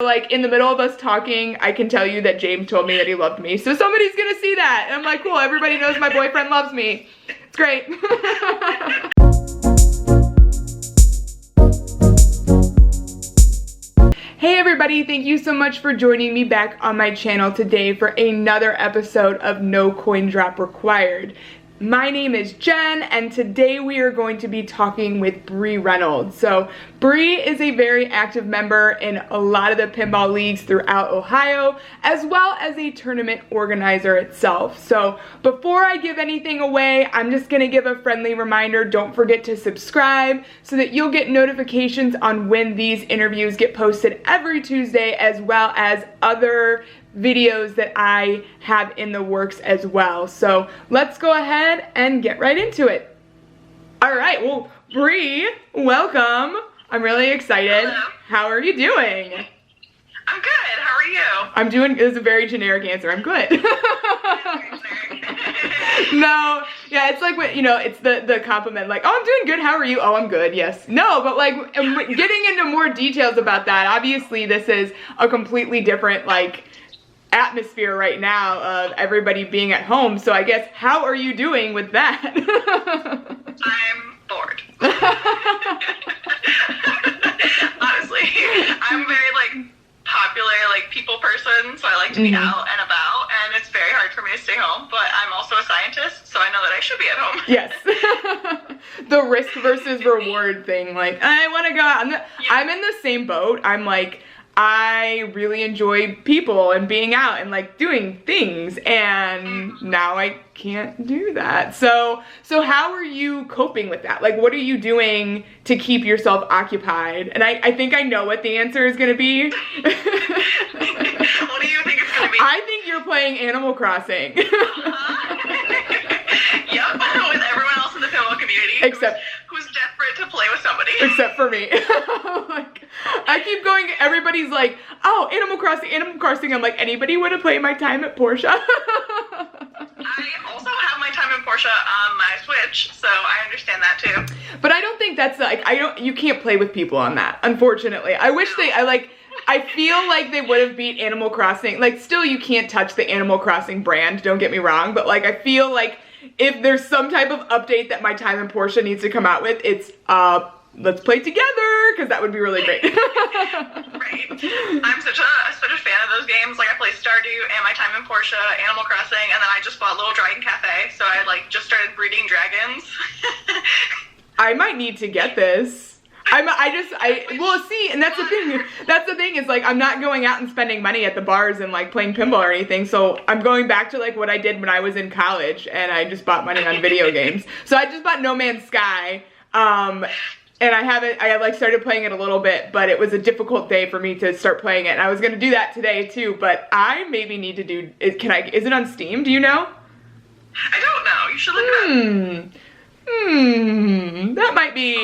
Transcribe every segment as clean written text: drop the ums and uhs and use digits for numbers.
Like, in the middle of us talking, I can tell you that James told me that he loved me. So somebody's gonna see that. And I'm like, cool, everybody knows my boyfriend loves me. It's great. Hey everybody, thank you so much for joining me back on my channel today for another episode of No Coin Drop Required. My name is Jen, and today we are going to be talking with Bre Reynolds. So Bre is a very active member in a lot of the pinball leagues throughout Ohio, as well as a tournament organizer itself. So before I give anything away, I'm just gonna give a friendly reminder, don't forget to subscribe so that you'll get notifications on when these interviews get posted every Tuesday, as well as other videos that I have in the works as well. So let's go ahead and get right into it. All right, well, Bre, welcome. I'm really excited. Hello. How are you doing? I'm good. How are you? I'm doing, this is a very generic answer. I'm good. No, yeah, it's like what, you know, it's the compliment, like, oh, I'm doing good, how are you? Oh, I'm good, yes. No, but like, getting into more details about that, obviously this is a completely different, like, atmosphere right now of everybody being at home. So I guess, how are you doing with that? I'm bored. Honestly, I'm very like popular, like people person, so I like to be out and about, and it's very hard for me to stay home, but I'm also a scientist, so I know that I should be at home. Yes. The risk versus reward thing, like, I want to go out. I'm in the same boat. I'm like, I really enjoy people and being out and like doing things, and now I can't do that. So how are you coping with that? Like, what are you doing to keep yourself occupied? And I think I know what the answer is gonna be. What do you think it's gonna be? I think you're playing Animal Crossing. Yep, with everyone else in the pinball community. Except who's desperate to play with somebody. Except for me. Like, I keep going, everybody's like, oh, Animal Crossing, Animal Crossing. I'm like, anybody want to play my time at Porsche? I also have my time in Porsche on my Switch, so I understand that too. But I don't think that's like, you can't play with people on that, unfortunately. I wish I feel like they would have beat Animal Crossing. Like, still you can't touch the Animal Crossing brand, don't get me wrong, but like, I feel like if there's some type of update that my time in Porsche needs to come out with, it's, let's play together, because that would be really great. Right. I'm such a fan of those games. Like, I play Stardew and my time in Porsche, Animal Crossing, and then I just bought Little Dragon Cafe, so I like just started breeding dragons. I might need to get this. Well, see, and that's the thing. That's the thing is, like, I'm not going out and spending money at the bars and like playing pinball or anything. So I'm going back to like what I did when I was in college, and I just bought money on video games. So I just bought No Man's Sky. And I like started playing it a little bit, but it was a difficult day for me to start playing it. And I was gonna do that today too, but I maybe need to do, is it on Steam? Do you know? I don't know. You should look it up. That might be.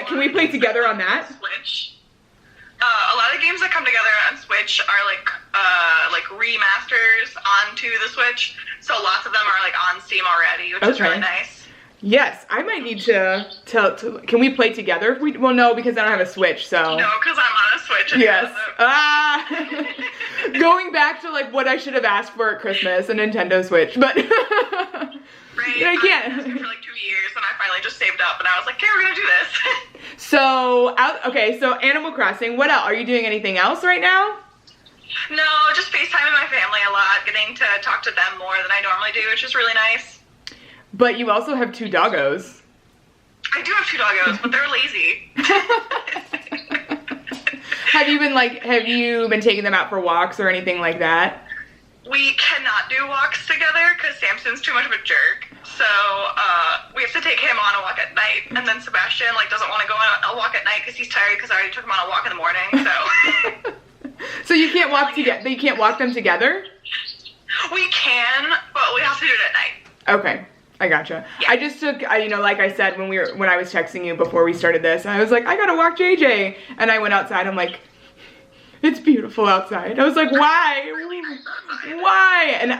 Can we play together on that? Switch. A lot of games that come together on Switch are like remasters onto the Switch. So lots of them are like on Steam already, which is really nice. Yes, I might need to can we play together? Well, no, because I don't have a Switch, so. No, because I'm on a Switch. Yes. Going back to like what I should have asked for at Christmas, a Nintendo Switch, but. Right. I can't. I've been asking for like 2 years, and I finally just saved up, and I was like, okay, we're gonna do this. So, so Animal Crossing, what else? Are you doing anything else right now? No, just FaceTiming my family a lot, getting to talk to them more than I normally do, which is really nice. But you also have 2 doggos. I do have 2 doggos, but they're lazy. Have you been taking them out for walks or anything like that? We cannot do walks together because Samson's too much of a jerk. So we have to take him on a walk at night, and then Sebastian like doesn't want to go on a walk at night because he's tired because I already took him on a walk in the morning. So. So you can't walk together. You can't walk them together. We can, but we have to do it at night. Okay. I gotcha. Yeah. I just took, you know, like I said when I was texting you before we started this, I was like, I gotta walk JJ, and I went outside. I'm like, it's beautiful outside. I was like, why? Why? And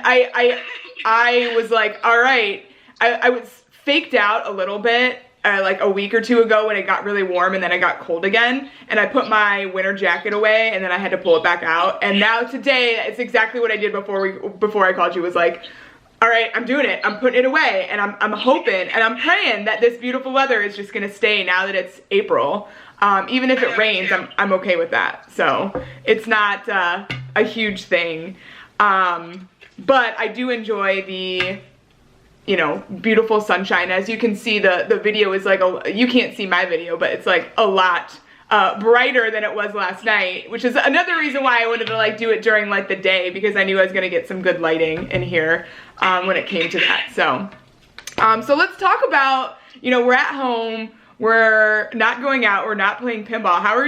I was like, all right. I was faked out a little bit like a week or two ago when it got really warm and then it got cold again, and I put my winter jacket away and then I had to pull it back out. And now today it's exactly what I did before I called you. Was like, all right, I'm doing it. I'm putting it away, and I'm hoping and I'm praying that this beautiful weather is just gonna stay now that it's April. Even if it rains, I'm okay with that. So it's not a huge thing. But I do enjoy the, you know, beautiful sunshine. As you can see, the video is like, you can't see my video, but it's like a lot brighter than it was last night, which is another reason why I wanted to like do it during like the day, because I knew I was gonna get some good lighting in here when it came to that. So, so let's talk about, you know, we're at home, we're not going out, we're not playing pinball. How are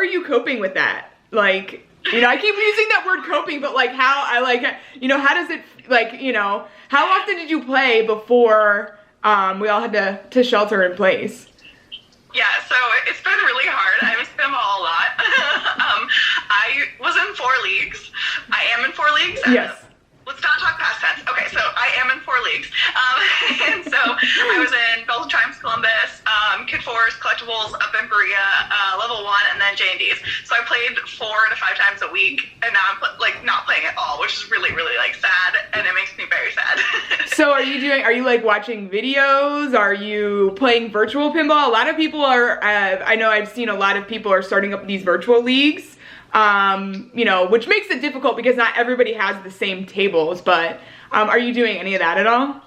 you coping with that? Like, you know, I keep using that word coping, but like you know, how does it, like, you know, how often did you play before we all had to shelter in place? Yeah, so it's been really hard. I miss pinball a lot. I was in 4 leagues. I am in 4 leagues. Yes. Let's not talk past tense. Okay, so I am in 4 leagues. And so I was in Bells and Chimes Columbus, Kid Force, Collectibles up in Berea, Level 1, and then J&D's. So I played 4 to 5 times a week, and now I'm like not playing at all, which is really, really like sad, and it makes me very sad. So are you like watching videos? Are you playing virtual pinball? A lot of people are, I know I've seen a lot of people are starting up these virtual leagues. You know, which makes it difficult because not everybody has the same tables, but are you doing any of that at all?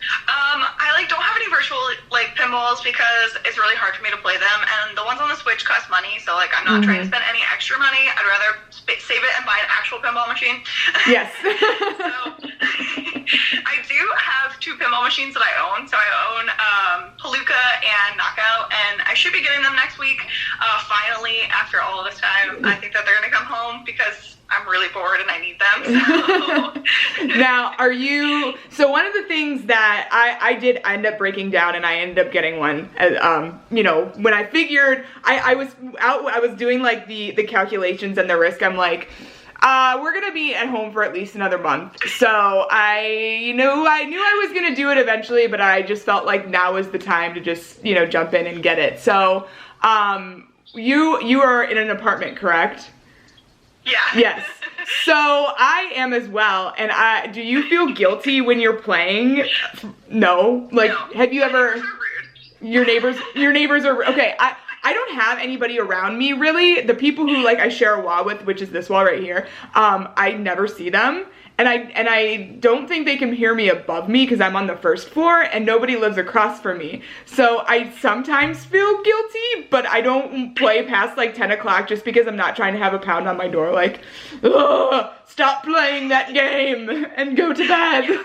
I like don't have any virtual like pinballs because it's really hard for me to play them, and the ones on the Switch cost money, so like I'm not trying to spend any extra money. I'd rather save it and buy an actual pinball machine. Yes. So I do have 2 pinball machines that I own. So I own Palooka and Knockout, and I should be getting them next week. Finally, after all of this time, I think that they're gonna come home because I'm really bored and I need them. So. Now, so one of the things that I did end up breaking down, and I ended up getting one, you know, when I figured, I was doing like the calculations and the risk. I'm like, we're gonna be at home for at least another month. So I knew I was gonna do it eventually, but I just felt like now was the time to just, you know, jump in and get it. So, you are in an apartment, correct? Yeah. Yes. So I am as well. And do you feel guilty when you're playing? No. Like, no. Have you ever? Your neighbors are okay. I don't have anybody around me really. The people who like I share a wall with, which is this wall right here, I never see them. And I don't think they can hear me above me because I'm on the first floor and nobody lives across from me. So I sometimes feel guilty, but I don't play past like 10 o'clock just because I'm not trying to have a pound on my door like, ugh, stop playing that game and go to bed. I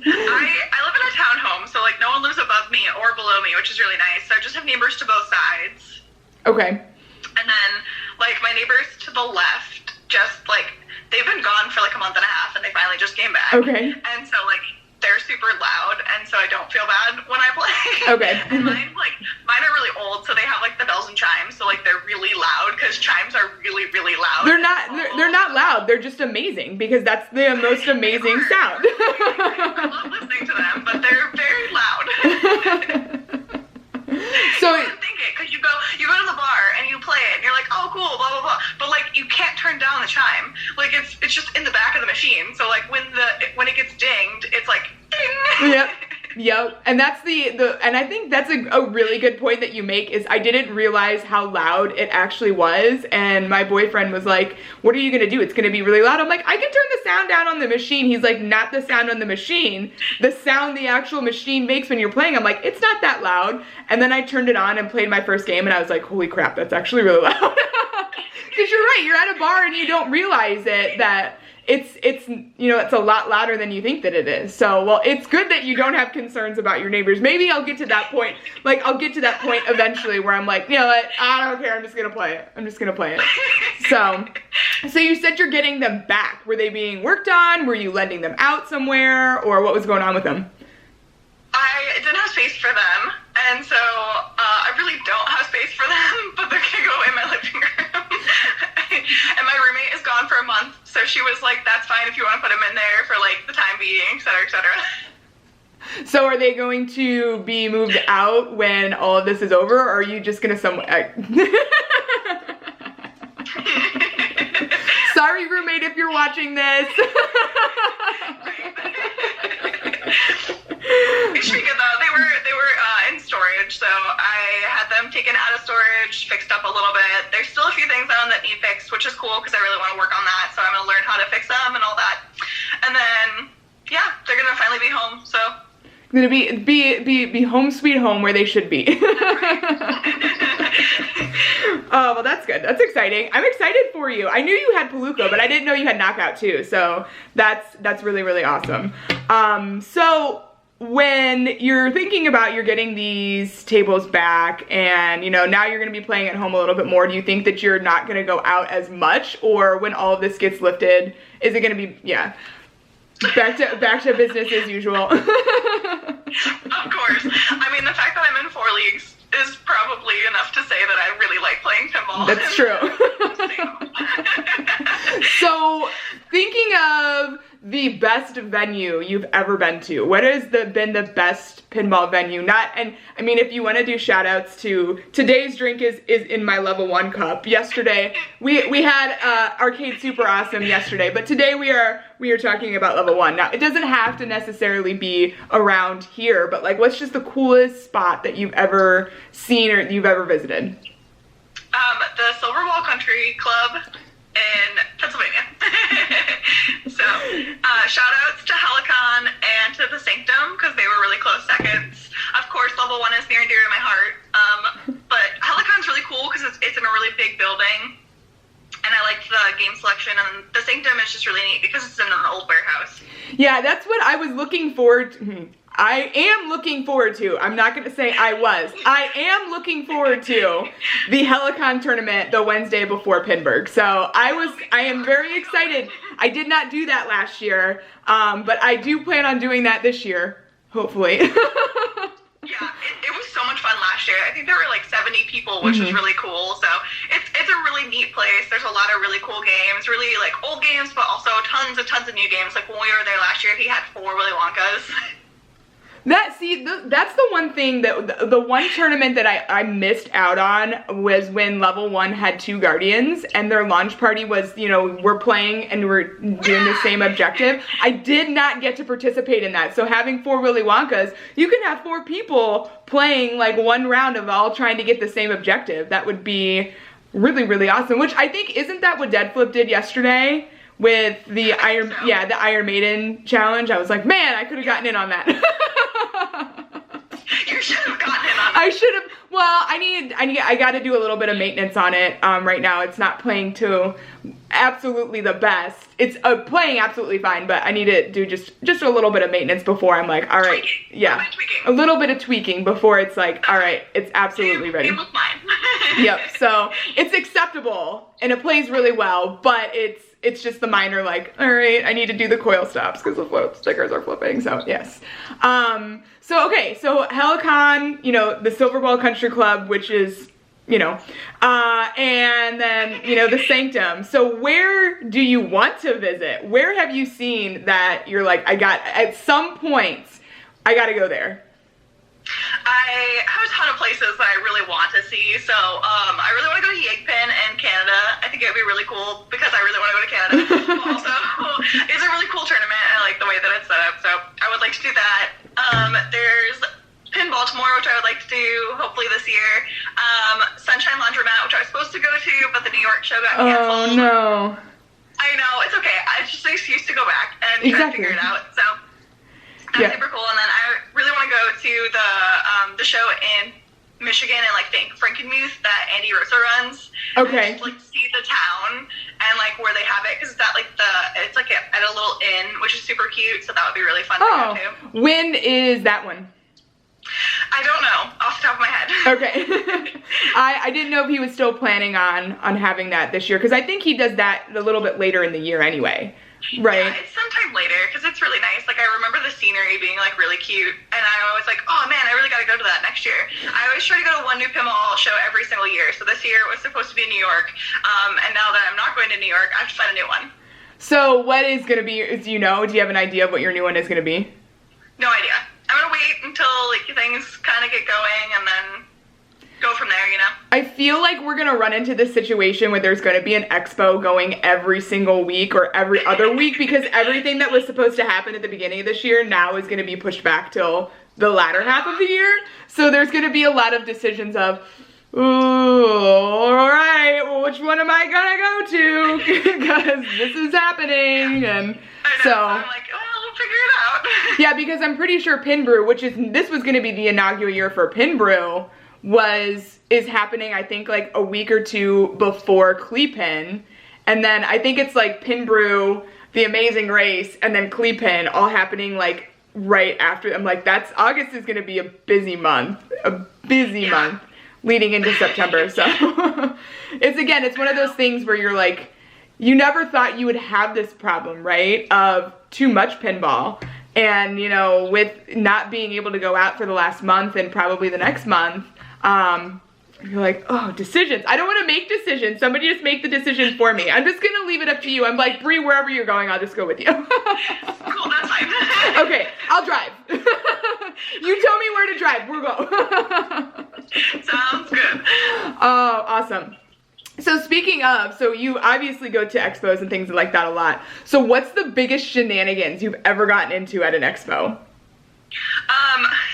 live in a townhome, so like no one lives above me or below me, which is really nice. So I just have neighbors to both sides. Okay. And then like my neighbors to the left, just like, they've been gone for like a month and a half and they finally just came back. Okay. And so like they're super loud and so I don't feel bad when I play. Okay. And mine are really old, so they have like the bells and chimes, so like they're really loud because chimes are really, really loud. They're not loud, they're just amazing because that's the most amazing sound. I love listening to them, but they're very loud. So you don't think it, because you go to the bar and you play it and you're like, oh cool, blah blah blah, but like you can't turn down the chime, like it's just in the back of the machine, so like when it gets dinged, it's like ding. Yep, and that's and I think that's a really good point that you make, is I didn't realize how loud it actually was, and my boyfriend was like, what are you gonna do? It's gonna be really loud. I'm like, I can turn the sound down on the machine. He's like, not the sound on the machine, the sound the actual machine makes when you're playing. I'm like, it's not that loud. And then I turned it on and played my first game and I was like, holy crap, that's actually really loud. Because you're right, you're at a bar and you don't realize it, that it's you know, it's a lot louder than you think that it is. So, well, it's good that you don't have concerns about your neighbors. Maybe I'll get to that point. Like, I'll get to that point eventually where I'm like, you know what, I don't care, I'm just gonna play it. So you said you're getting them back. Were they being worked on? Were you lending them out somewhere? Or what was going on with them? I didn't have space for them, and so I really don't have space for them, but they're gonna go in my living room. And my roommate is gone for a month, so she was like, that's fine if you want to put them in there for like the time being, et cetera, et cetera. So are they going to be moved out when all of this is over, or are you just gonna Sorry, roommate, if you're watching this. It should be good though. They were in storage, so I had them taken out of storage, fixed up a little bit. There's still a few things on that need fixed, which is cool because I really want to work on that. So I'm gonna learn how to fix them and all that. And then yeah, they're gonna finally be home. So gonna be home sweet home where they should be. Oh, well, that's good. That's exciting. I'm excited for you. I knew you had Palooka, but I didn't know you had Knockout too. So that's really, really awesome. So when you're thinking about you're getting these tables back and, you know, now you're going to be playing at home a little bit more, do you think that you're not going to go out as much? Or when all of this gets lifted, is it going to be, yeah, back to business as usual? Of course. I mean, the fact that I'm in 4 leagues is probably enough to say that I really like playing pinball. That's true. So, thinking of the best venue you've ever been to, what has been the best pinball venue? And I mean, if you want to do shout outs to today's drink is in my level 1 cup. Yesterday we had Arcade Super Awesome yesterday, but today we are talking about level 1. Now, it doesn't have to necessarily be around here, but like, what's just the coolest spot that you've ever seen or you've ever visited? The Silverwall Country Club in Pennsylvania. So, shout outs to Helicon and to the Sanctum because they were really close seconds. Of course, level 1 is near and dear to my heart. But Helicon's really cool because it's in a really big building, and I liked the game selection. And the Sanctum is just really neat because it's in an old warehouse. Yeah, that's what I was looking forward to. I am looking forward to. I'm not going to say I was. I am looking forward to the Helicon tournament the Wednesday before Pinburg. So I am very excited. I did not do that last year, but I do plan on doing that this year, hopefully. Yeah, it was so much fun last year. I think there were like 70 people, which was really cool. So it's a really neat place. There's a lot of really cool games, really like old games, but also tons of new games. Like when we were there last year, he had 4 Willy Wonkas. That's the one thing that the one tournament that I missed out on was when level 1 had 2 Guardians and their launch party was, you know, we're playing and we're doing the same objective. I did not get to participate in that. So having 4 Willy Wonkas, you can have 4 people playing like one round of all trying to get the same objective. That would be really, really awesome, which I think, isn't that what Dead Flip did yesterday? With the Iron Maiden challenge? I was like, man, I could have gotten in on that. You should have gotten in on that. I should have. Well, I got to do a little bit of maintenance on it. Right now, it's not playing to absolutely the best. It's playing absolutely fine, but I need to do just a little bit of maintenance before I'm like, all right, yeah, a little bit of tweaking before it's like, all right, it's absolutely ready. It was mine. Yep. So it's acceptable and it plays really well, but it's just the minor, like, all right, I need to do the coil stops because the float stickers are flipping, so yes. So, okay, so Helicon, you know, the Silverwall Country Club, which is, you know, and then, you know, the Sanctum. So where do you want to visit? Where have you seen that you're like, at some points, I gotta go there? I have a ton of places that I really want to see. So I really want to go to Yegpin in Canada. I think it would be really cool because I really want to go to Canada. Also, it's a really cool tournament. I like the way that it's set up. So I would like to do that. There's Pin Baltimore, which I would like to do hopefully this year. Sunshine Laundromat, which I was supposed to go to, but the New York show got canceled. Oh no. I know, it's okay. It's just an excuse to go back and try to figure it out. So that's super cool. And then I really want to go to the show in Michigan and like Frankenmuth that Andy Rosa runs. Okay. And just, like, see the town and like where they have it because it's at like it's like at a little inn, which is super cute. So that would be really fun to go to. When is that one? I don't know off the top of my head. Okay. I didn't know if he was still planning on having that this year because I think he does that a little bit later in the year anyway. Right. Yeah, it's sometime later because it's really nice. Like I remember the scenery being like really cute, and I was like, oh man, I really got to go to that next year. I always try to go to one new pinball show every single year. So this year it was supposed to be in New York, and now that I'm not going to New York, I have to find a new one. So what is going to be? Do you have an idea of what your new one is going to be? No idea. I'm gonna until like things kind of get going, and then go from there, you know? I feel like we're gonna run into this situation where there's gonna be an expo going every single week or every other week, because everything that was supposed to happen at the beginning of this year now is gonna be pushed back till the latter half of the year. So there's gonna be a lot of decisions of, ooh, all right, well, which one am I gonna go to? Because this is happening, and so I'm like, well, we'll figure it out. yeah, because I'm pretty sure Pin Brew, this was gonna be the inaugural year for Pin Brew, is happening, I think, like a week or two before Cleepin, and then I think it's like Pin Brew, The Amazing Race, and then Cleepin all happening like right after. I'm like, August is gonna be a busy month leading into September. So it's one of those things where you're like, you never thought you would have this problem, right, of too much pinball, and you know, with not being able to go out for the last month and probably the next month, you're like, oh, decisions. I don't want to make decisions. Somebody just make the decision for me. I'm just gonna leave it up to you. I'm like, Bre, wherever you're going, I'll just go with you. Cool, that's fine. Okay, I'll drive. You tell me where to drive, we'll go. Sounds good. Oh, awesome. So speaking of, so you obviously go to expos and things like that a lot. So what's the biggest shenanigans you've ever gotten into at an expo?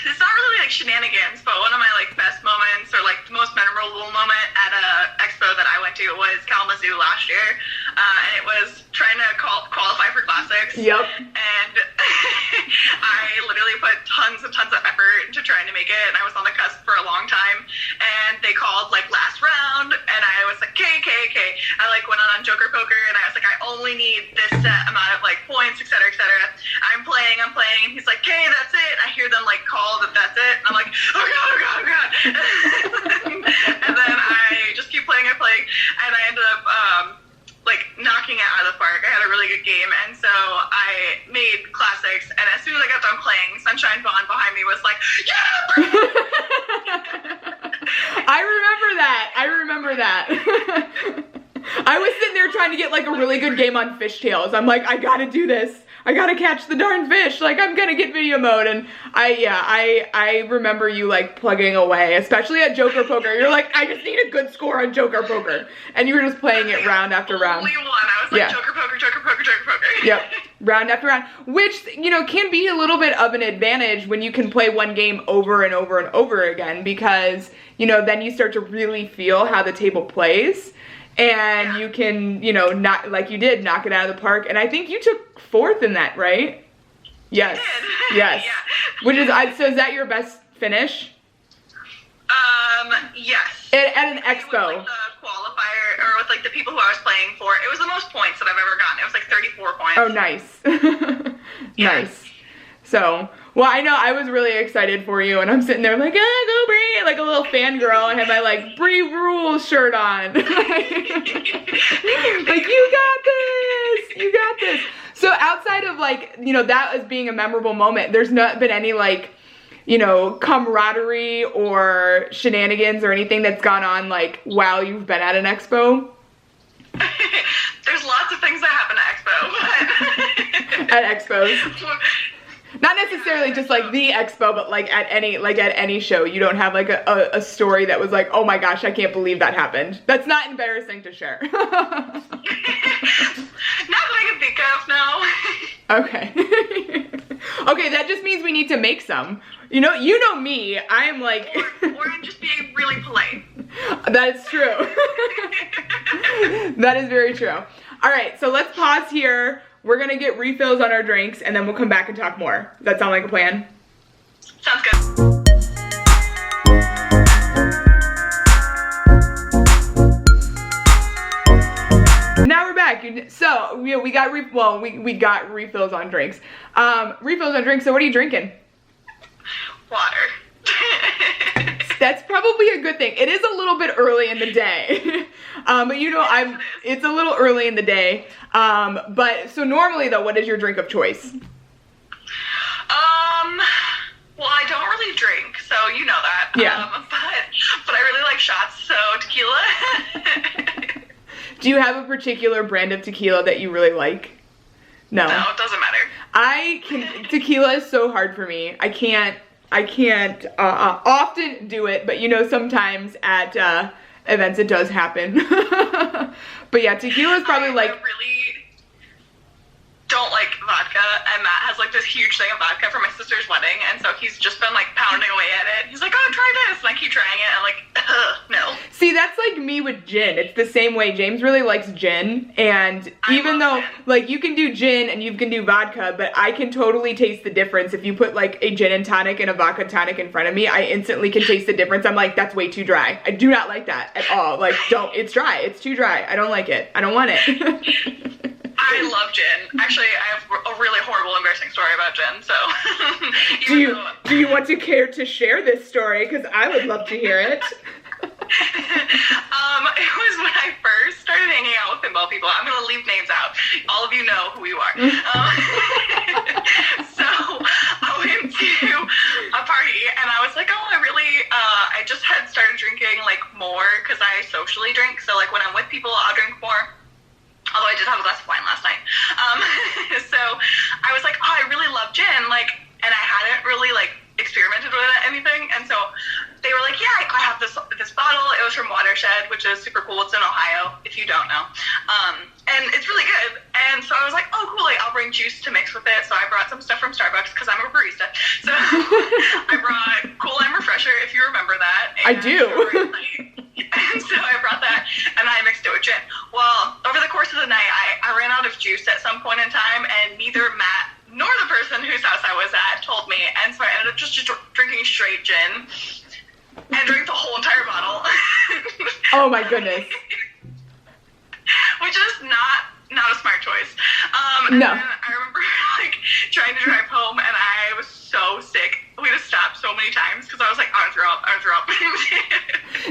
It's not really like shenanigans, but one of my like best moments, or like the most memorable moment at a expo that I went to was Kalamazoo last year, and it was trying to qualify for classics. Yep. And I literally put tons of effort into trying to make it, and I was on the cusp for a long time, and they called like last round, and I was like, okay. I like went on Joker Poker, and I was like, I only need this set amount of like points, etc. I'm playing, and he's like, okay, that's it. I hear them like call that's it, and I'm like, oh god. And then I just keep playing, and I ended up like knocking it out of the park. I had a really good game, and so I made classics, and as soon as I got done playing, Sunshine Vaughn behind me was like, yeah! I remember that. I was sitting there trying to get like a really good game on Fishtails. I'm like, I gotta do this. I gotta catch the darn fish. Like, I'm gonna get video mode. And I remember you like plugging away, especially at Joker Poker. You're like, I just need a good score on Joker Poker. And you were just playing it round after round. Only one. I was like, yeah. Joker Poker. Yep, round after round. Which, you know, can be a little bit of an advantage when you can play one game over and over and over again, because, you know, then you start to really feel how the table plays. And you can, you know, not like you did, knock it out of the park. And I think you took 4th in that, right? Yes. I did. Yes. Yeah. Which is, so is that your best finish? Yes. At an expo. With, like, the qualifier, or with like the people who I was playing for, it was the most points that I've ever gotten. It was like 34 points. Oh, nice. Nice. So, well, I know I was really excited for you, and I'm sitting there like, go Bre, like a little fangirl. I have my like Bre Rules shirt on. Like, you got this. So outside of like, you know, that as being a memorable moment, there's not been any like, you know, camaraderie or shenanigans or anything that's gone on like while you've been at an expo? There's lots of things that happen at expo, but at expos. Not necessarily just like the expo, but like at any show, you don't have like a story that was like, oh my gosh, I can't believe that happened. That's not embarrassing to share. Not that I can think of, no. Okay. Okay, that just means we need to make some. You know me, I am like... or I'm just being really polite. That's true. That is very true. All right, so let's pause here. We're gonna get refills on our drinks, and then we'll come back and talk more. Does that sound like a plan? Sounds good. Now we're back. So we got we got refills on drinks. Refills on drinks. So what are you drinking? Water. That's probably a good thing. It is a little bit early in the day. But you know, it's a little early in the day. But so normally though, what is your drink of choice? Well, I don't really drink, so you know that. Yeah. But I really like shots, so tequila. Do you have a particular brand of tequila that you really like? No. No, it doesn't matter. Tequila is so hard for me. I I can't often do it, but you know, sometimes at events it does happen. But yeah, tequila is probably like... I really don't like vodka, and Matt has like this huge thing of vodka for my sister's wedding, and so he's just been like pounding away at it. He's like, oh, try this, and I keep trying it, and I'm like, no. See, that's like me with gin. It's the same way. James really likes gin, and even though gin. Like you can do gin and you can do vodka, but I can totally taste the difference. If you put like a gin and tonic and a vodka tonic in front of me, I instantly can taste the difference. I'm like, that's way too dry. I do not like that at all. Like, it's dry. It's too dry. I don't like it. I don't want it. I love gin. Actually, I have a really horrible, embarrassing story about gin, so... do you want to care to share this story? Because I would love to hear it. It was when I first started hanging out with pinball people. I'm going to leave names out. All of you know who you are. So, I went to a party, and I was like, oh, I just had started drinking, like, more, because I socially drink. So, like, when I'm with people, I'll drink more. Although I did have a glass of wine last night. So I was like, oh, I really love gin. Like, and I hadn't really like experimented with anything. And so they were like, yeah, I have this bottle. It was from Watershed, which is super cool. It's in Ohio, if you don't know. And it's really good. And so I was like, oh, cool. Like, I'll bring juice to mix with it. So I brought some stuff from Starbucks because I'm a barista. So I brought Cool Lime Refresher, if you remember that. I do. And so I brought that, and I mixed it with gin. Well, over the course of the night, I ran out of juice at some point in time, and neither Matt nor the person whose house I was at told me. And so I ended up just drinking straight gin and drank the whole entire bottle. Oh, my goodness. Which is not a smart choice. No. And I remember like trying to drive home, and I was so sick. We had to stop so many times because I was like, I want to throw up.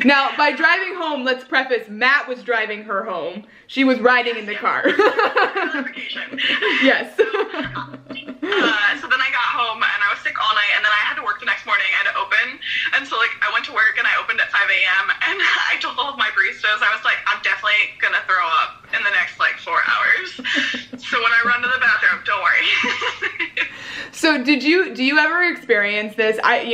Now, by driving home, let's preface, Matt was driving her home. She was riding in the car. Yes. So then I got home, and I was sick all night, and then I had to work the next morning. I had to open, and so like I went to work, and I opened at 5 a.m., and I told all of my baristas, I was like, I'm definitely gonna throw up in the next like 4 hours. So when I run to the bathroom, don't worry. So do you ever experience this? I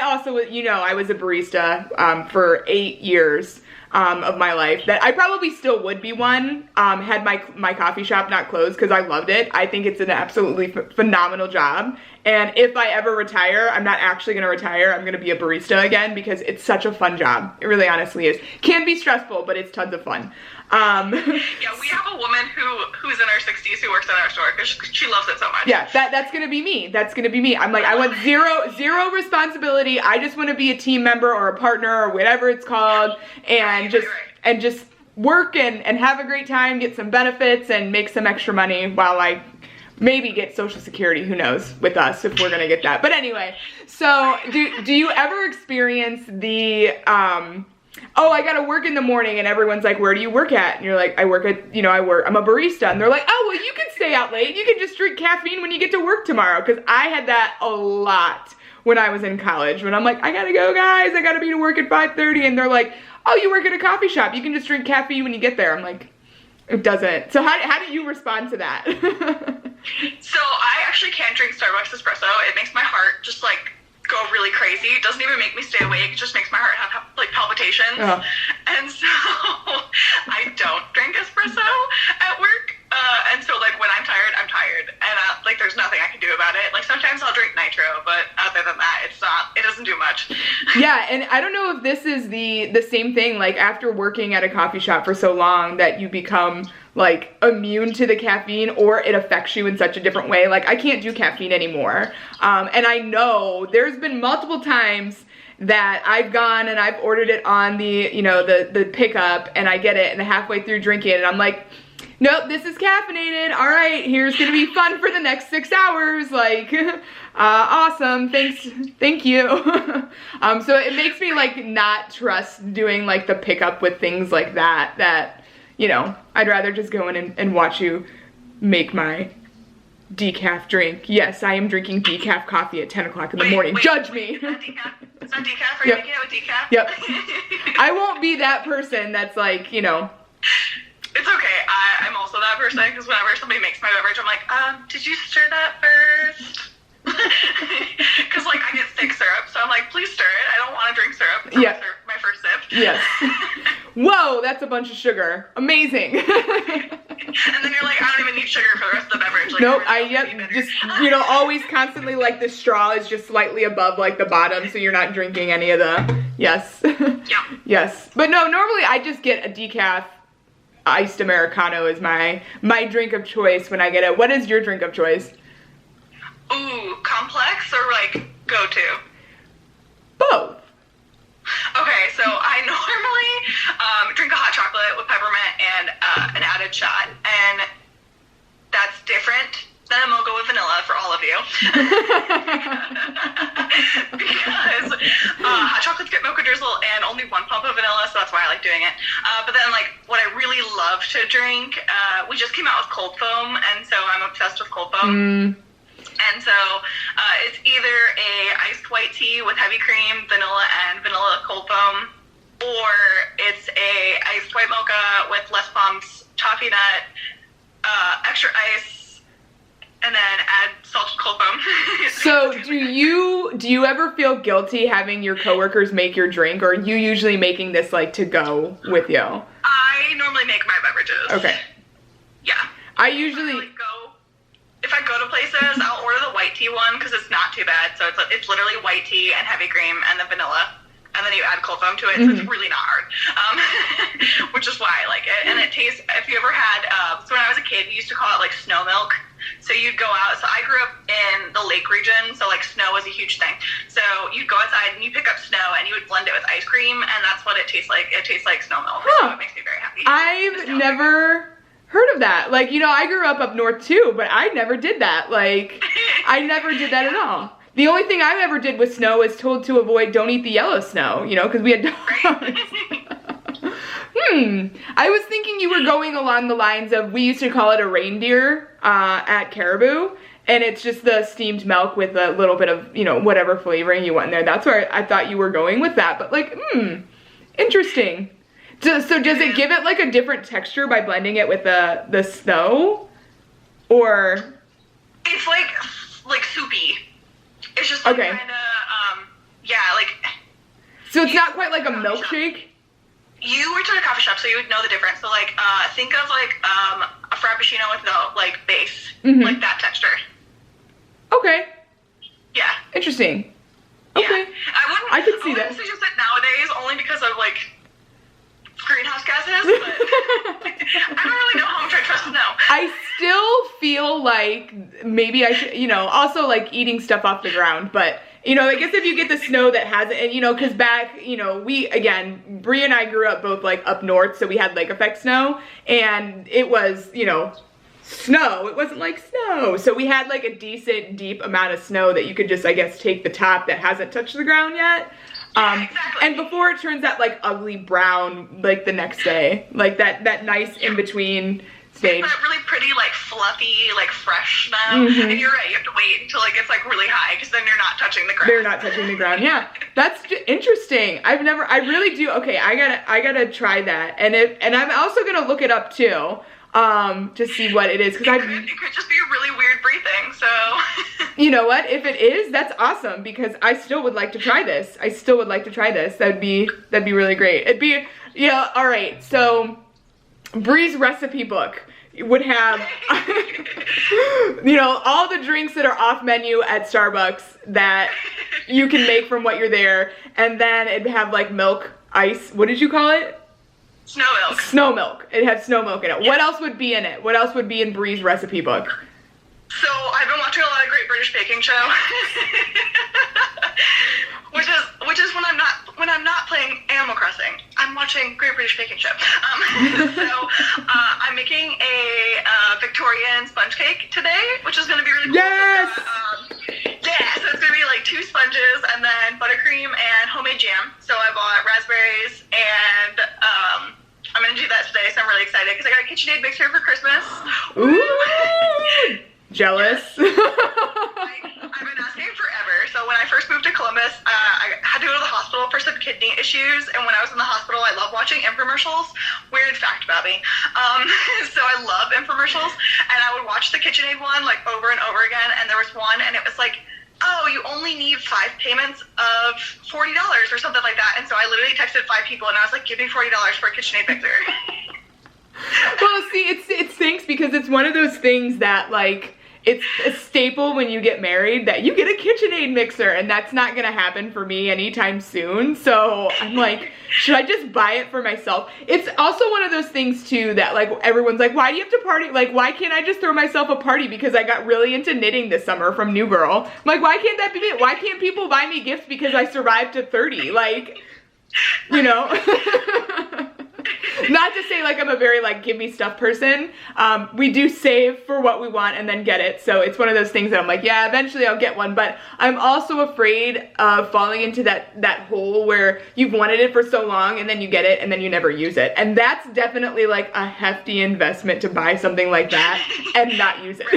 also, I was a barista for 8 years of my life, that I probably still would be one had my coffee shop not closed, because I loved it. I think it's an absolutely phenomenal job. And if I ever retire, I'm not actually going to retire. I'm going to be a barista again, because it's such a fun job. It really honestly is. Can be stressful, but it's tons of fun. Yeah, we have a woman who's in her 60s who works at our store because she loves it so much. Yeah, that's going to be me. That's going to be me. I'm like, I want zero responsibility. I just want to be a team member or a partner or whatever it's called, and just work and have a great time, get some benefits, and make some extra money while I maybe get Social Security, who knows, with us, if we're gonna get that. But anyway, so do you ever experience the, oh, I gotta work in the morning, and everyone's like, where do you work at? And you're like, I work at, I'm a barista. And they're like, oh, well, you can stay out late. You can just drink caffeine when you get to work tomorrow. Because I had that a lot when I was in college, when I'm like, I gotta go, guys. I gotta be to work at 5:30. And they're like, oh, you work at a coffee shop. You can just drink caffeine when you get there. I'm like, it doesn't. So how do you respond to that? So I actually can't drink Starbucks espresso. It makes my heart just like go really crazy. It doesn't even make me stay awake. It just makes my heart have like palpitations. And so I don't drink espresso at work. And so like when I'm tired, I'm tired. And like there's nothing I can do about it. Like sometimes I'll drink nitro, but other than that, it doesn't do much. Yeah, and I don't know if this is the same thing, like after working at a coffee shop for so long that you become like immune to the caffeine, or it affects you in such a different way. Like I can't do caffeine anymore. And I know there's been multiple times that I've gone and I've ordered it on the, the pickup, and I get it and halfway through drinking it and I'm like, nope, this is caffeinated. All right, here's gonna be fun for the next 6 hours. Like, awesome, thank you. So it makes me like not trust doing like the pickup with things like that, I'd rather just go in and watch you make my decaf drink. Yes, I am drinking decaf coffee at 10 o'clock in the morning. Judge me. Is that decaf? Is that decaf? Are you making it with decaf? Yep. I won't be that person that's like, It's okay. I'm also that person, because whenever somebody makes my beverage, I'm like, did you stir that first? Because, like, I get thick syrup, so I'm like, please stir it. I don't want to drink syrup. It's my first sip. Yes. Whoa, that's a bunch of sugar. Amazing. And then you're like, I don't even need sugar for the rest of the beverage. Like, nope, just, you know, always constantly, like, the straw is just slightly above, like, the bottom, so you're not drinking any of the, yes. Yeah. Yes. But no, normally I just get a decaf iced Americano is my drink of choice when I get it. What is your drink of choice? Ooh, complex or, like, go-to? Both. Okay, so I normally drink a hot chocolate with peppermint and an added shot, and that's different than a mocha with vanilla for all of you. Because hot chocolates get mocha drizzle and only one pump of vanilla, so that's why I like doing it. But then, like, what I really love to drink, we just came out with cold foam, and so I'm obsessed with cold foam. And so it's either a iced white tea with heavy cream, vanilla, and vanilla cold foam, or it's a iced white mocha with less pumps, toffee nut, extra ice, and then add salted cold foam. So do you ever feel guilty having your coworkers make your drink, or are you usually making this, like, to go with you? I normally make my beverages. Okay. Yeah. I usually... If I go to places, I'll order the white tea one because it's not too bad. So it's literally white tea and heavy cream and the vanilla. And then you add cold foam to it, so it's really not hard. Which is why I like it. And it tastes, if you ever had, so when I was a kid, we used to call it, like, snow milk. So you'd go out, so I grew up in the lake region, so, like, snow was a huge thing. So you'd go outside and you pick up snow and you would blend it with ice cream, and that's what it tastes like. It tastes like snow milk, so it makes me very happy. I've never heard of that. Like, you know, I grew up north too, but I never did that. Like, I never did that at all. The only thing I ever did with snow is told to avoid, don't eat the yellow snow, you know, because we had dogs. I was thinking you were going along the lines of, we used to call it a reindeer at Caribou, and it's just the steamed milk with a little bit of, you know, whatever flavoring you want in there. That's where I thought you were going with that, but, like, interesting. So does it give it, like, a different texture by blending it with the snow? Or? It's like soupy. It's just like kind of, yeah, like. So it's not quite like a milkshake? You worked at a coffee shop, so you would know the difference. So, like, think of, like, a frappuccino with no, like, base. Like that texture. Okay. Yeah. Interesting. Okay. Yeah. I could see that. I wouldn't suggest it nowadays, only because of, like, greenhouse gases, but I don't really know how much I trust snow. I still feel like maybe I should, you know, also, like, eating stuff off the ground, but, you know, I guess if you get the snow that has it, and, you know, because back, you know, Bre and I grew up both, like, up north, so we had lake effect snow, and it was, you know, snow. It wasn't like snow. So we had, like, a decent, deep amount of snow that you could just, I guess, take the top that hasn't touched the ground yet. Exactly. And before it turns that, like, ugly brown, like, the next day. Like, that nice in-between stage. It's that really pretty, like, fluffy, like, fresh snow. And you're right, you have to wait until it gets, like, really high, because then you're not touching the ground. They're not touching the ground, yeah. That's interesting. I really do, okay, I gotta try that. And I'm also gonna look it up, too. To see what it is, because it could just be a really weird breathing, so. You know what? If it is, that's awesome, because I still would like to try this. That'd be really great. It'd be, yeah, all right. So, Bre's recipe book would have, you know, all the drinks that are off menu at Starbucks that you can make from what you're there, and then it'd have, like, milk, ice. What did you call it? Snow milk. Snow milk. It had snow milk in it. Yeah. What else would be in it? What else would be in Bre's recipe book? So I've been watching a lot of Great British Baking Show, which is when I'm not playing Animal Crossing, I'm watching Great British Baking Show. So I'm making a Victorian sponge cake today, which is going to be really cool. Yes. So it's going to be like 2 sponges and then buttercream and homemade jam. So I bought raspberries and I'm going to do that today, so I'm really excited because I got a KitchenAid mixer for Christmas. Ooh! Jealous. I've been asking forever. So when I first moved to Columbus, I had to go to the hospital for some kidney issues, and when I was in the hospital, I love watching infomercials. Weird fact about me. So I love infomercials, and I would watch the KitchenAid one like over and over again, and there was one, and it was like oh, you only need 5 payments of $40 or something like that. And so I literally texted 5 people and I was like, give me $40 for a KitchenAid mixer. Well, see, it stinks because it's one of those things that, like, it's a staple when you get married that you get a KitchenAid mixer, and that's not gonna happen for me anytime soon. So I'm like, should I just buy it for myself? It's also one of those things too that, like, everyone's like, why do you have to party? Like, why can't I just throw myself a party because I got really into knitting this summer from New Girl? I'm like, why can't that be me? Why can't people buy me gifts because I survived to 30? Like, you know? Not to say like I'm a very like give me stuff person. We do save for what we want and then get it. So it's one of those things that I'm like, yeah, eventually I'll get one. But I'm also afraid of falling into that hole where you've wanted it for so long and then you get it and then you never use it. And that's definitely like a hefty investment to buy something like that and not use it.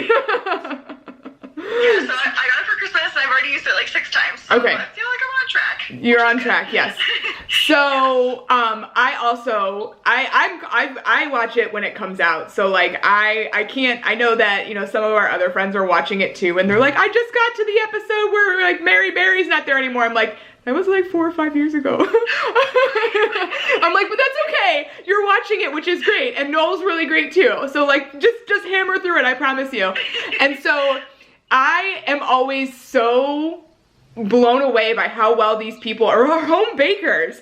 Yeah, so I got it for Christmas and I've already used it like 6 times. So okay. I feel like I'm on track. You're on track, yes. So, I watch it when it comes out. So like, I know that, you know, some of our other friends are watching it too and they're like, I just got to the episode where like Mary Berry's not there anymore. I'm like, that was like 4 or 5 years ago. I'm like, but that's okay. You're watching it, which is great. And Noel's really great too. So like, just hammer through it, I promise you. And so I am always so blown away by how well these people are home bakers.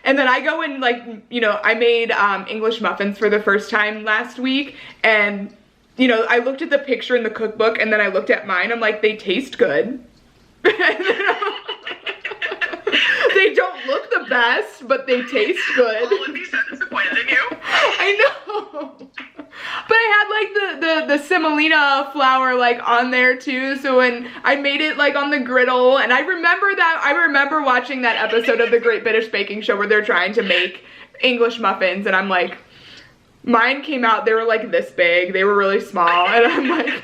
And then I go and like, you know, I made English muffins for the first time last week. And, you know, I looked at the picture in the cookbook and then I looked at mine. I'm like, they taste good. They don't look the best, but they taste good. All would be so disappointed in you. I know. But I had like the semolina flour like on there too, so when I made it like on the griddle, and I remember watching that episode of the Great British Baking Show where they're trying to make English muffins, and I'm like, mine came out, they were like this big, they were really small, and I'm like,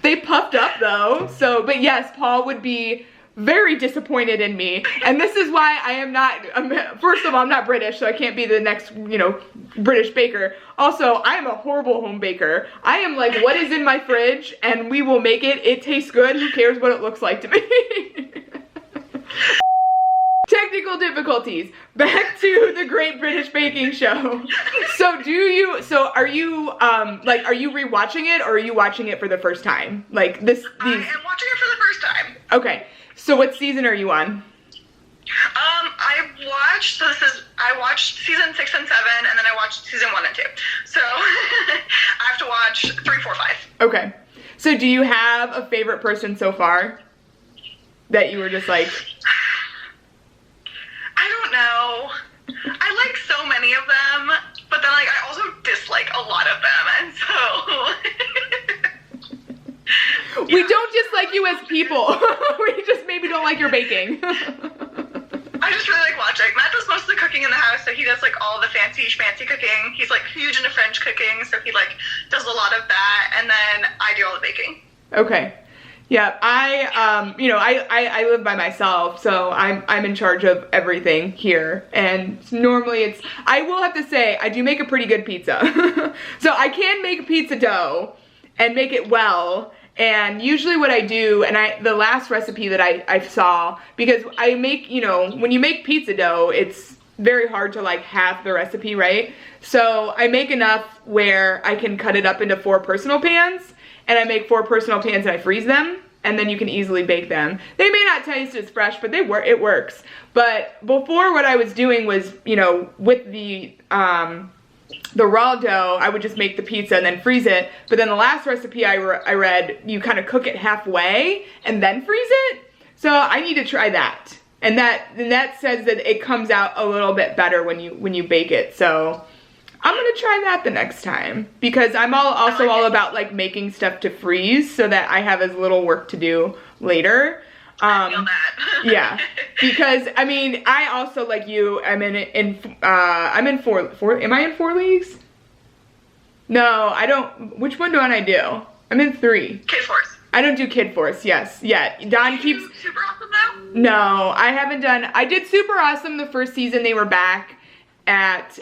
they puffed up though. So, but yes, Paul would be very disappointed in me, and this is why first of all, I'm not British, so I can't be the next, you know, British baker. Also, I am a horrible home baker. I am like, what is in my fridge, and we will make it. It tastes good. Who cares what it looks like to me? Technical difficulties. Back to the Great British Baking Show. So are you rewatching it, or are you watching it for the first time? Like this. I am watching it for the first time. Okay. So what season are you on? I watched season 6 and 7, and then I watched season 1 and 2. So I have to watch 3, 4, 5. Okay. So do you have a favorite person so far that you were just like? I don't know. I like so many of them, but then like I also dislike a lot of them, and so. We don't dislike you as people. We just maybe don't like your baking. I just really like watching. Matt does most of the cooking in the house, so he does like all the fancy schmancy cooking. He's like huge into French cooking, so he like does a lot of that, and then I do all the baking. Okay. Yeah, I live by myself, so I'm in charge of everything here, and normally I will have to say, I do make a pretty good pizza. So I can make pizza dough and make it well, and usually what I do, and the last recipe that I saw, because I make, you know, when you make pizza dough, it's very hard to like half the recipe, right? So I make enough where I can cut it up into 4 personal pans, and I make 4 personal pans and I freeze them, and then you can easily bake them. They may not taste as fresh, but it works. But before, what I was doing was, you know, with the raw dough, I would just make the pizza and then freeze it. But then the last recipe I read, you kind of cook it halfway and then freeze it. So I need to try that. And that says that it comes out a little bit better when you bake it. So I'm gonna try that the next time, because I'm also all about like making stuff to freeze so that I have as little work to do later. I feel that. Yeah, because I mean, I also, like you, I'm in 4 am I in 4 leagues? No, I don't. Which one do I do? I'm in 3. Kid Force. I don't do Kid Force, yes. Yeah, Don keeps. Super Awesome now? No, I haven't done. I did Super Awesome the first season they were back. at,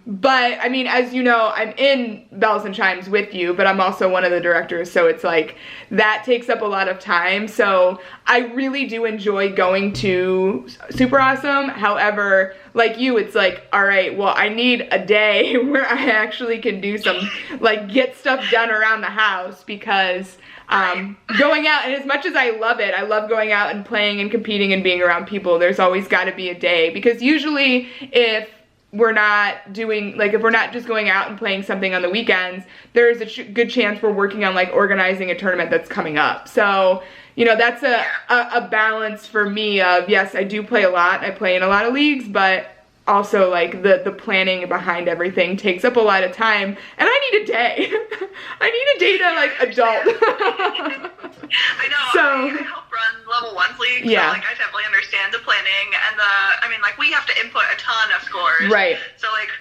but I mean, as you know, I'm in Bells and Chimes with you, but I'm also one of the directors, so it's like, that takes up a lot of time, so I really do enjoy going to Super Awesome. However, like you, it's like, all right, well, I need a day where I actually can do some, like, get stuff done around the house, because going out, and as much as I love it, I love going out and playing and competing and being around people, there's always got to be a day, because usually if we're not doing, like, if we're not just going out and playing something on the weekends, there's a good chance we're working on, like, organizing a tournament that's coming up. So, you know, that's a balance for me of, yes, I do play a lot, I play in a lot of leagues, but also, like, the planning behind everything takes up a lot of time, and I need a day. I need a day to, like, adult. I know, so, I help run level 1's league, yeah. so, like, I definitely understand the planning, and I mean, like, we have to input a ton of scores. Right. So, like,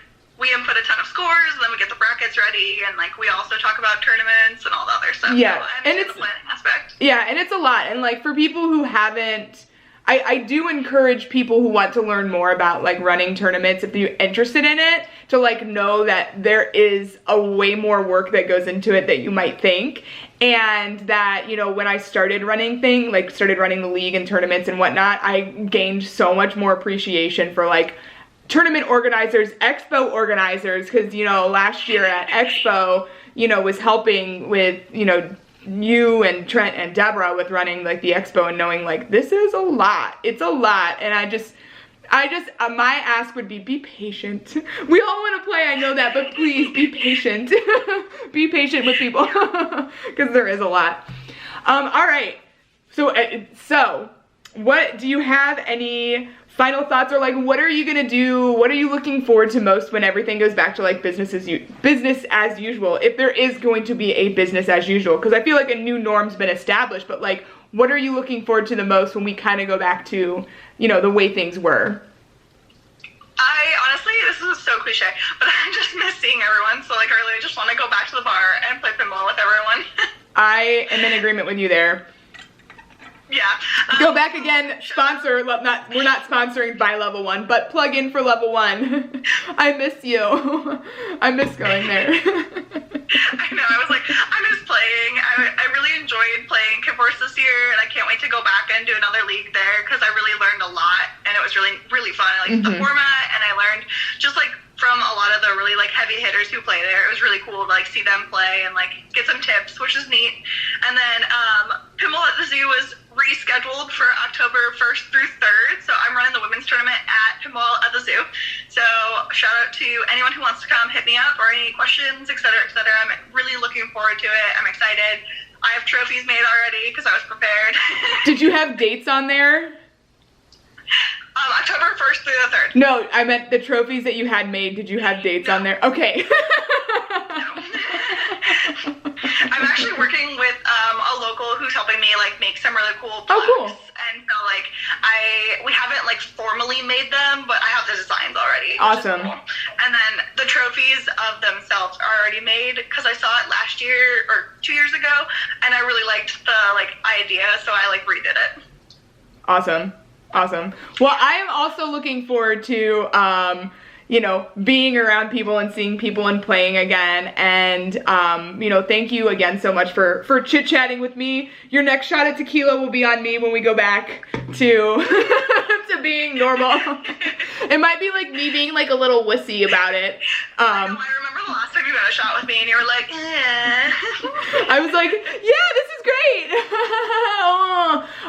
we input a ton of scores, and then we get the brackets ready, and, like, we also talk about tournaments and all the other stuff. Yeah, so and it's the planning aspect. Yeah, and it's a lot, and, like, for people who haven't, I do encourage people who want to learn more about, like, running tournaments, if you're interested in it, to, like, know that there is a way more work that goes into it that you might think, and that, you know, when I started running started running the league and tournaments and whatnot, I gained so much more appreciation for, like, tournament organizers, expo organizers, because, you know, last year at expo, you know, was helping with, you know, you and Trent and Deborah with running, like, the expo, and knowing, like, this is a lot. It's a lot, and I just my ask would be patient. We all want to play, I know that, but please be patient. Be patient with people, because there is a lot. All right, so what, do you have any final thoughts, or, like, what are you gonna do, what are you looking forward to most when everything goes back to, like, business as usual, if there is going to be a business as usual, because I feel like a new norm's been established, but, like, what are you looking forward to the most when we kind of go back to, you know, the way things were? Honestly, this is so cliche, but I just miss seeing everyone, so, like, I really just want to go back to the bar and play pinball with everyone. I am in agreement with you there. Yeah. Go back again, sponsor, we're not sponsoring by Level 1, but plug in for Level 1. I miss you. I miss going there. I know, I was like, I miss playing. I really enjoyed playing Kid Force this year, and I can't wait to go back and do another league there, because I really learned a lot, and it was really, really fun. I liked the format, and I learned just, like, from a lot of the really, like, heavy hitters who play there. It was really cool to, like, see them play and, like, get some tips, which is neat. And then Pinball at the Zoo was rescheduled for October 1st through 3rd, so I'm running the women's tournament at Pinball at the Zoo. So shout out to anyone who wants to come hit me up, or any questions, etc., etc. I'm really looking forward to it. I'm excited. I have trophies made already because I was prepared. Did you have dates on there? October 1st through the 3rd. No, I meant the trophies that you had made. Did you have dates on there? Okay. I'm actually working with a local who's helping me, like, make some really cool plaques. Oh, cool. And so, like, we haven't, like, formally made them, but I have the designs already. Awesome. Cool. And then the trophies of themselves are already made, because I saw it last year or 2 years ago, and I really liked the, like, idea, so I, like, redid it. Awesome. Awesome. Well, I am also looking forward to, you know, being around people and seeing people and playing again. And, you know, thank you again so much for chit-chatting with me. Your next shot at tequila will be on me when we go back to, to being normal. It might be, like, me being, like, a little wussy about it. I remember the last time you had a shot with me and you were like, eh. I was like, yeah, this is great.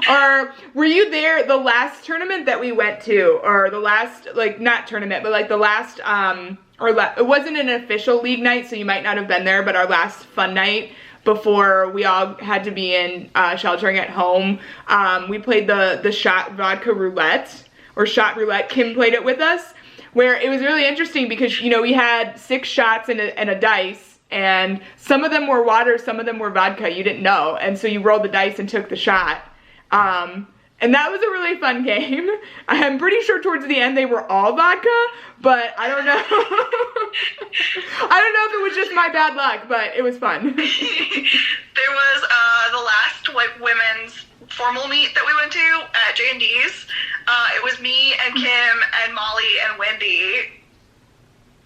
Or were you there the last tournament that we went to, or the last, like, not tournament, but, like, the last, it wasn't an official league night, so you might not have been there, but our last fun night before we all had to be in sheltering at home, we played the shot vodka roulette, or shot roulette. Kim played it with us, where it was really interesting because, you know, we had 6 shots and a dice, and some of them were water, some of them were vodka, you didn't know, and so you rolled the dice and took the shot. And that was a really fun game. I'm pretty sure towards the end they were all vodka, but I don't know. I don't know if it was just my bad luck, but it was fun. There was the last, like, women's formal meet that we went to at J&D's. It was me and Kim and Molly and Wendy,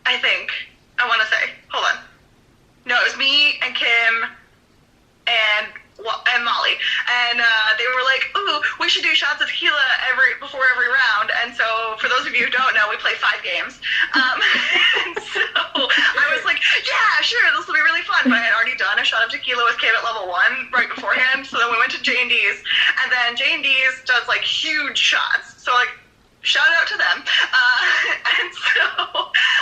I think. I want to say. Hold on. No, it was me and Kim and Molly, and they were like, "Ooh, we should do shots of tequila before every round." And so, for those of you who don't know, we play 5 games. And so I was like, "Yeah, sure, this will be really fun." But I had already done a shot of tequila with Kim at level 1 right beforehand. So then we went to J&D's, and then J&D's does like huge shots. So like, shout out to them. And so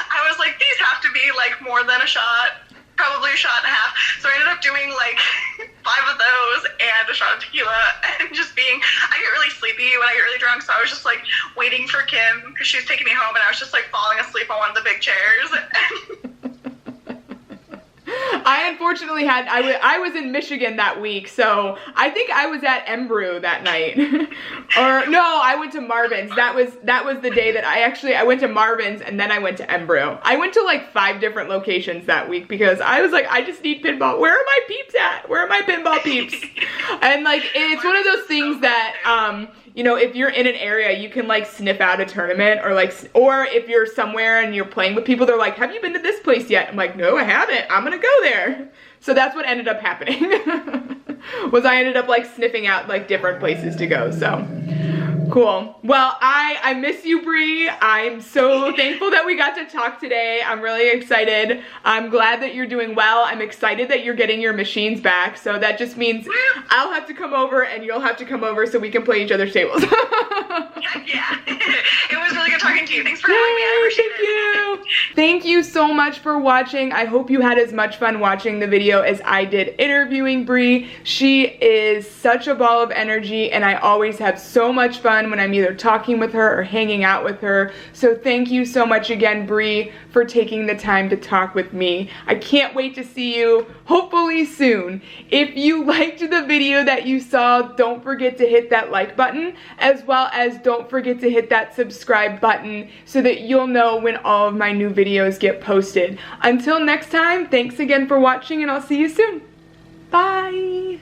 I was like, these have to be like more than a shot. Probably a shot and a half. So I ended up doing like 5 of those and a shot of tequila, and just I get really sleepy when I get really drunk, so I was just like waiting for Kim because she was taking me home, and I was just like falling asleep on one of the big chairs. I unfortunately I was in Michigan that week, so I think I was at Embrew that night. Or no, I went to Marvin's. That was the day that I went to Marvin's, and then I went to Embrew. I went to like 5 different locations that week because I was like, I just need pinball. Where are my peeps at? Where are my pinball peeps? And like, it's one of those things that you know, if you're in an area, you can like sniff out a tournament, or if you're somewhere and you're playing with people, they're like, have you been to this place yet? I'm like, no, I haven't. I'm gonna go there. So that's what ended up happening. Was I ended up like sniffing out like different places to go. So cool. Well, I miss you, Bre. I'm so thankful that we got to talk today. I'm really excited. I'm glad that you're doing well. I'm excited that you're getting your machines back. So that just means I'll have to come over and you'll have to come over so we can play each other's tables. Yeah. It was really good talking to you. Thanks for having me. I appreciate it. Thank you so much for watching. I hope you had as much fun watching the video as I did interviewing Bre. She is such a ball of energy, and I always have so much fun when I'm either talking with her or hanging out with her. So thank you so much again, Bre, for taking the time to talk with me. I can't wait to see you, hopefully soon. If you liked the video that you saw, don't forget to hit that like button, as well as don't forget to hit that subscribe button so that you'll know when all of my new videos get posted. Until next time, thanks again for watching, and I'll see you soon. Bye!